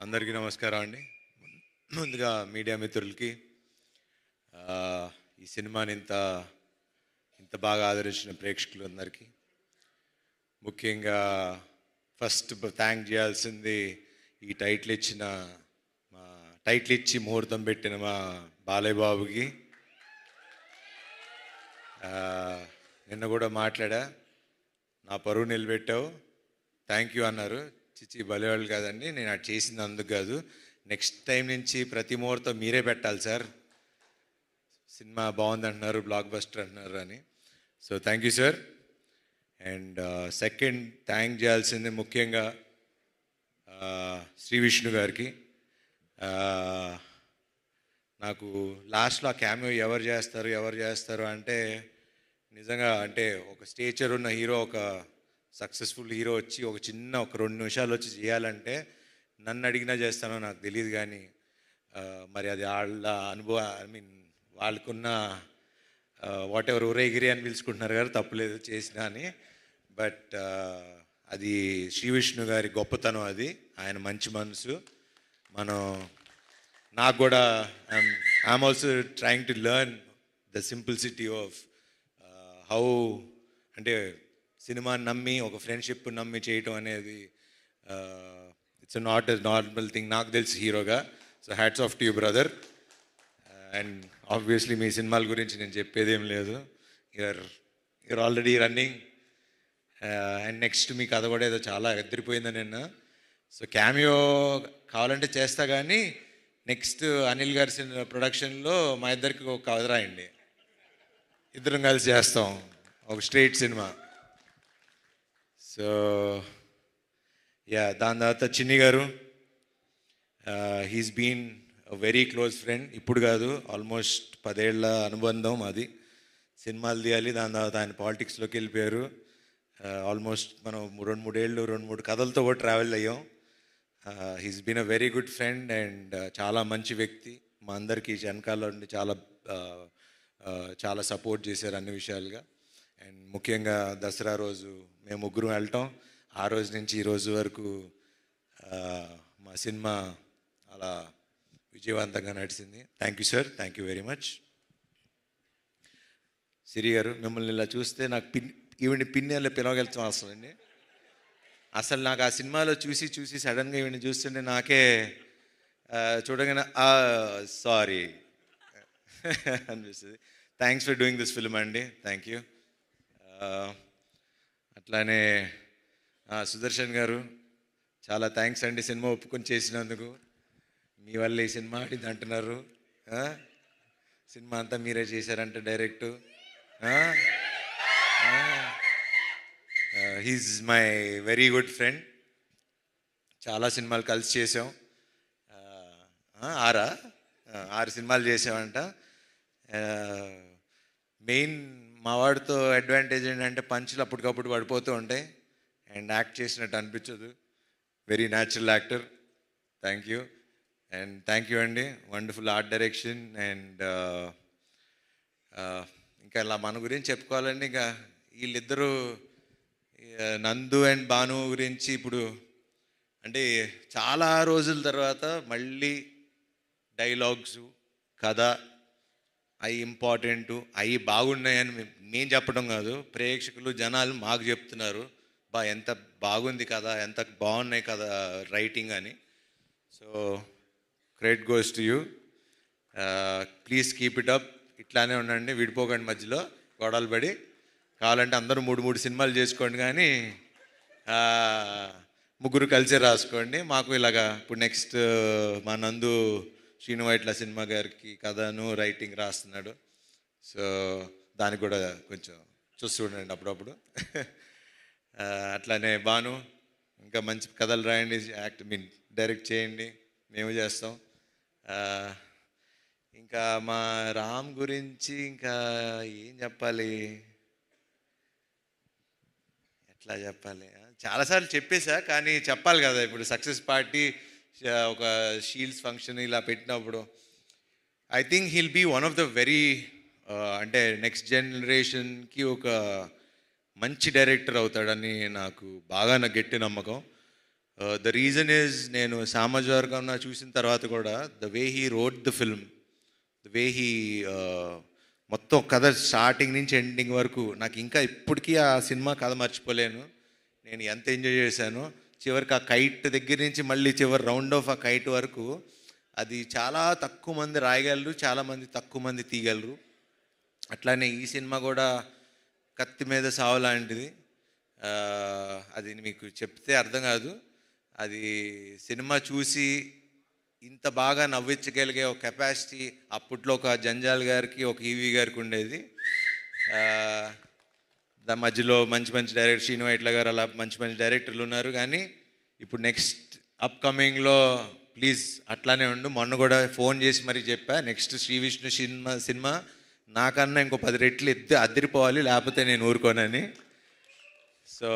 అందరికీ నమస్కారం అండి. ముందుగా మీడియా మిత్రులకి ఈ సినిమాని ఇంత ఇంత బాగా ఆదరించిన ప్రేక్షకులందరికీ ముఖ్యంగా ఫస్ట్ థ్యాంక్ చేయాల్సింది ఈ టైటిల్ ఇచ్చిన మా టైటిల్ ఇచ్చి ముహూర్తం పెట్టిన మా బాలయ్య బాబుకి. నిన్న కూడా మాట్లాడా, నా పరువు నిలబెట్టావు, థ్యాంక్ యూ అన్నారు. చిచ్చి బలివాళ్ళు కాదండి, నేను అది చేసింది అందుకు కాదు, నెక్స్ట్ టైం నుంచి ప్రతి ముహూర్తం మీరే పెట్టాలి సార్, సినిమా బాగుంది అంటున్నారు, బ్లాక్ బస్టర్ అంటున్నారు అని. So thank you sir. And second thank చేయాల్సింది ముఖ్యంగా శ్రీ విష్ణు గారికి. నాకు లాస్ట్లో ఆ క్యామియో ఎవరు చేస్తారు అంటే నిజంగా అంటే ఒక స్టేచర్ ఉన్న హీరో, ఒక సక్సెస్ఫుల్ హీరో వచ్చి ఒక 2 నిమిషాలు వచ్చి చేయాలంటే నన్ను అడిగినా చేస్తానో నాకు తెలియదు. కానీ మరి అది వాళ్ళ అనుభవం, ఐ మీన్ వాళ్ళకున్న వాట్ ఎవర్ ఊరేగిరి అని పిలుచుకుంటున్నారు కదా, తప్పులేదు చేసినా అని. బట్ అది శ్రీ విష్ణు గారి గొప్పతనం, అది ఆయన మంచి మనసు. నాకు కూడా I'm also trying to learn the simplicity of how, అంటే సినిమాని నమ్మి ఒక ఫ్రెండ్షిప్ నమ్మి చేయటం అనేది it's not a normal thing నాకు తెలిసి హీరోగా. So hats off to you brother. And obviously మీ సినిమాల గురించి నేను చెప్పేదేం లేదు, you're already running. And next మీ కథ కూడా ఏదో చాలా ఎదిరిపోయిందని నిన్న. సో క్యామియో కావాలంటే చేస్తా, కానీ నెక్స్ట్ అనిల్ గారి ప్రొడక్షన్లో మా ఇద్దరికి ఒక కథ రాయండి, ఇద్దరం కలిసి చేస్తాం ఒక స్ట్రైట్ సినిమా. సో యా, దాని తర్వాత చిన్ని గారు, he's been very close friend. ఇప్పుడు కాదు, ఆల్మోస్ట్ 10 ఏళ్ల అనుబంధం అది. సినిమాలు తీయాలి, దాని తర్వాత ఆయన పాలిటిక్స్లోకి వెళ్ళిపోయారు. ఆల్మోస్ట్ మనం 2-3 ఏళ్ళు 2-3 కథలతో కూడా ట్రావెల్ అయ్యాం. He's been a very good friend and చాలా మంచి వ్యక్తి. మా అందరికీ వెనకాల నుండి చాలా సపోర్ట్ చేశారు అన్ని విషయాలుగా. అండ్ ముఖ్యంగా దసరా రోజు మేము ముగ్గురు వెళ్ళటం, ఆ రోజు నుంచి ఈ రోజు వరకు మా సినిమా అలా విజయవంతంగా నడిచింది. Thank you sir, thank you very much. Siri గారు, మిమ్మల్ని ఇలా చూస్తే నాకు ఈవిని పిన్నెల్లో పిలవగలుగుతాం అసలు. అసలు నాకు ఆ సినిమాలో చూసి సడన్గా ఈవిని చూస్తుంటే నాకే చూడగానే సారీ అనిపిస్తుంది. Thanks for doing this film అండి, థ్యాంక్ యూ. అట్లానే సుదర్శన్ గారు, చాలా థ్యాంక్స్ అండి సినిమా ఒప్పుకొని చేసినందుకు. మీ వల్ల ఈ సినిమా ఆడింది అంటున్నారు, సినిమా అంతా మీరే చేశారంటే direct. He's my very good friend, చాలా సినిమాలు కలిసి చేసాం. 6 సినిమాలు చేసామంట. మెయిన్ మా వాడితో అడ్వాంటేజ్ ఏంటంటే పంచులు అప్పటికప్పుడు పడిపోతూ ఉంటాయి అండ్ యాక్ట్ చేసినట్టు అనిపించదు. Very natural actor, thank you. And thank you అండి, వండర్ఫుల్ ఆర్ట్ డైరెక్షన్. అండ్ ఇంకా ఇలా మన గురించి చెప్పుకోవాలండి, ఇంకా వీళ్ళిద్దరూ నందు అండ్ భాను గురించి ఇప్పుడు అంటే చాలా రోజుల తర్వాత మళ్ళీ డైలాగ్స్, కథ అవి ఇంపార్టెంటు, అవి బాగున్నాయని మేము చెప్పడం కాదు, ప్రేక్షకులు జనాలు మాకు చెప్తున్నారు, ఎంత బాగుంది కదా, ఎంత బాగున్నాయి కదా రైటింగ్ అని. So credit goes to you. Please keep it up, ఇట్లానే ఉండండి, విడిపోకండి, మధ్యలో గొడవలు పడి. కావాలంటే అందరూ 3 సినిమాలు చేసుకోండి, కానీ ముగ్గురు కలిసే రాసుకోండి. మాకు ఇలాగా ఇప్పుడు నెక్స్ట్ మా నందు శ్రీను వైట్ల సినిమా గారికి కథను రైటింగ్ రాస్తున్నాడు. సో దానికి కూడా కొంచెం చూస్తూ ఉండండి అప్పుడప్పుడు. అట్లానే భాను, ఇంకా మంచి కథలు రాయండి, డైరెక్ట్ చేయండి, మేము చేస్తాం. ఇంకా మా రామ్ గురించి ఇంకా ఏం చెప్పాలి, ఎట్లా చెప్పాలి, చాలాసార్లు చెప్పేశా, కానీ చెప్పాలి కదా. ఇప్పుడు సక్సెస్ పార్టీ ఒక షీల్డ్స్ ఫంక్షన్ ఇలా పెట్టినప్పుడు I think he'll be one of the very అంటే నెక్స్ట్ జనరేషన్కి ఒక మంచి డైరెక్టర్ అవుతాడని నాకు గట్టి నమ్మకం. ద రీజన్ ఈజ్ నేను సామాజిక చూసిన తర్వాత కూడా the way he wrote the film, the way he మొత్తం కథ స్టార్టింగ్ నుంచి ఎండింగ్ వరకు నాకు ఇంకా ఇప్పటికీ ఆ సినిమా కథ మర్చిపోలేను. నేను ఎంత ఎంజాయ్ చేశాను. చివరికి ఆ కైట్ దగ్గర నుంచి మళ్ళీ చివరి రౌండ్ ఆఫ్ ఆ కైట్ వరకు అది చాలా తక్కువ మంది రాయగలరు, చాలామంది తక్కువ మంది తీయగలరు. అట్లానే ఈ సినిమా కూడా కత్తి మీద సావు లాంటిది. అది మీకు చెప్తే అర్థం కాదు. అది సినిమా చూసి ఇంత బాగా నవ్వించగలిగే ఒక కెపాసిటీ అప్పట్లో ఒక జంజాల్ గారికి, ఒక ఈవీ గారికి ఉండేది. దాని మధ్యలో మంచి మంచి డైరెక్టర్ శ్రీను వైట్ల గారు, అలా మంచి మంచి డైరెక్టర్లు ఉన్నారు. కానీ ఇప్పుడు నెక్స్ట్ అప్కమింగ్లో ప్లీజ్ అట్లానే ఉండు. మొన్న కూడా ఫోన్ చేసి మరీ చెప్పా, నెక్స్ట్ శ్రీ విష్ణు సినిమా నాకన్నా ఇంకో 10 రెట్లు అద్దరిపోవాలి, లేకపోతే నేను ఊరుకోనని. సో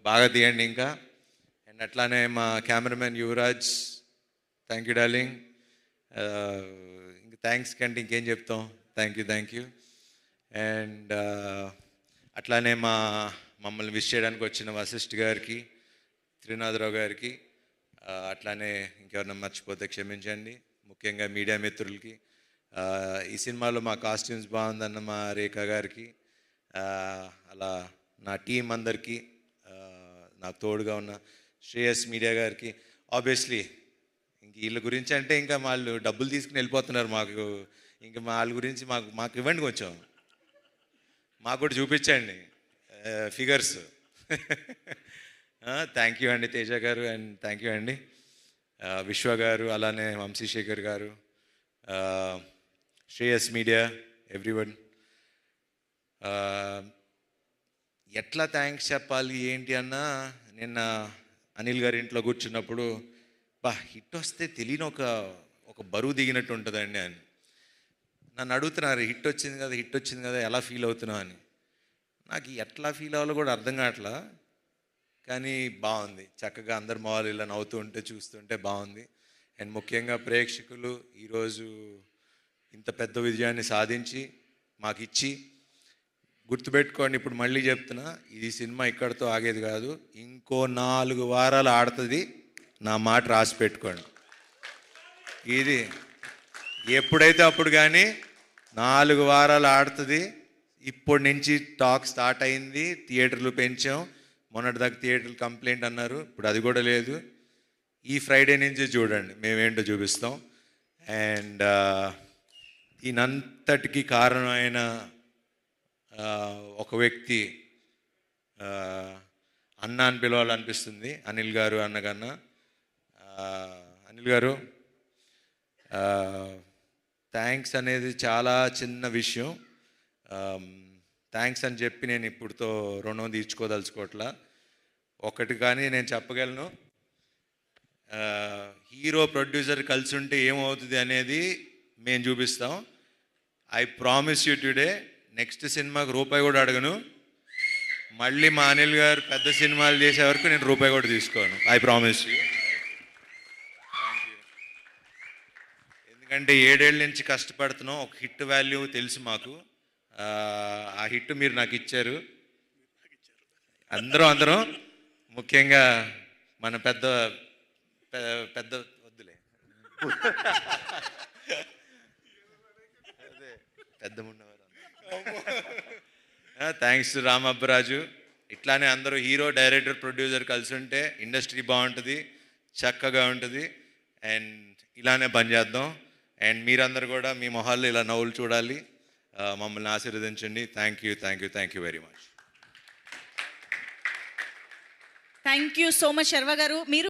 బాగా తీయండి ఇంకా. అండ్ అట్లానే మా cameraman Yuvraj, thank you darling. ఇంక థ్యాంక్స్ కంటే ఇంకేం చెప్తాం. Thank you. అండ్ అట్లానే మమ్మల్ని విష్ చేయడానికి వచ్చిన వశిష్ఠ్ గారికి, త్రినాథరావు గారికి, అట్లానే ఇంకెవరన్నా మర్చిపోతే క్షమించండి. ముఖ్యంగా మీడియా మిత్రులకి, ఈ సినిమాలో మా కాస్ట్యూమ్స్ బాగుందన్న మా రేఖ గారికి, అలా నా టీం అందరికీ, నాకు తోడుగా ఉన్న శ్రేయస్ మీడియా గారికి. ఆబ్వియస్లీ ఇంక వీళ్ళ గురించి అంటే ఇంకా వాళ్ళు డబ్బులు తీసుకుని వెళ్ళిపోతున్నారు. మాకు ఇంకా వాళ్ళ గురించి మాకు ఇవ్వండి, కొంచెం మాకు కూడా చూపించండి ఫిగర్స్. థ్యాంక్ యూ అండి తేజ గారు, అండ్ థ్యాంక్ యూ అండి విశ్వ గారు, అలానే వంశీశేఖర్ గారు, శ్రేయస్ మీడియా, ఎవ్రీవన్. ఎట్లా థ్యాంక్స్ చెప్పాలి ఏంటి అన్నా, నిన్న అనిల్ గారి ఇంట్లో కూర్చున్నప్పుడు హిట్ వస్తే తెలియని ఒక బరువు దిగినట్టు ఉంటుందండి అని నన్ను అడుగుతున్నారు. హిట్ వచ్చింది కదా ఎలా ఫీల్ అవుతున్నావు అని. నాకు ఎట్లా ఫీల్ అవ్వాలో కూడా అర్థం కావట్లా. కానీ బాగుంది, చక్కగా అందరు మొహాలు ఇలా నవ్వుతూ ఉంటే చూస్తుంటే బాగుంది. అండ్ ముఖ్యంగా ప్రేక్షకులు ఈరోజు ఇంత పెద్ద విజయాన్ని సాధించి మాకు ఇచ్చి, గుర్తుపెట్టుకోండి, ఇప్పుడు మళ్ళీ చెప్తున్నా, ఇది సినిమా ఇక్కడితో ఆగేది కాదు, ఇంకో 4 వారాలు ఆడుతుంది. నా మాట రాసి పెట్టుకోండి. ఇది ఎప్పుడైతే అప్పుడు కానీ 4 వారాలు ఆడుతుంది. ఇప్పటి నుంచి టాక్ స్టార్ట్ అయింది, థియేటర్లు పెంచాం. మొన్నటిదాకా థియేటర్లు కంప్లైంట్ అన్నారు, ఇప్పుడు అది కూడా లేదు. ఈ ఫ్రైడే నుంచి చూడండి మేమేంటో చూపిస్తాం. అండ్ దీనంతటికి కారణమైన ఒక వ్యక్తి అన్న అని పిలవాలనిపిస్తుంది, అనిల్ గారు అన్నకన్నా. అనిల్ గారు, థ్యాంక్స్ అనేది చాలా చిన్న విషయం. థ్యాంక్స్ అని చెప్పి నేను ఇప్పుడుతో రుణం తీర్చుకోదలుచుకోవట్లా. ఒకటి కానీ నేను చెప్పగలను, హీరో ప్రొడ్యూసర్ కలిసి ఉంటే ఏమవుతుంది అనేది మేము చూపిస్తాం. I promise you today, next సినిమాకి రూపాయి కూడా అడగను. మళ్ళీ మా అనిల్ గారు పెద్ద సినిమాలు చేసే వరకు నేను రూపాయి కూడా తీసుకోను. I promise you. ఎందుకంటే 7 ఏళ్ళ నుంచి కష్టపడుతున్నాం. ఒక హిట్ వాల్యూ తెలుసు మాకు. ఆ హిట్ మీరు నాకు ఇచ్చారు. అందరం ముఖ్యంగా మన పెద్ద వద్దులే, పెద్ద ఉన్నవారు. Thanks to Ramabbaraju. ఇట్లానే అందరూ హీరో, డైరెక్టర్, ప్రొడ్యూసర్ కలిసి ఉంటే ఇండస్ట్రీ బాగుంటుంది, చక్కగా ఉంటుంది. అండ్ ఇలానే పనిచేద్దాం. అండ్ మీరందరూ కూడా మీ మొహాల్లో ఇలా నవ్వులు చూడాలి. మమ్మల్ని ఆశీర్వదించండి. Thank you very much. Thank you so much Sharwa గారు. మీరు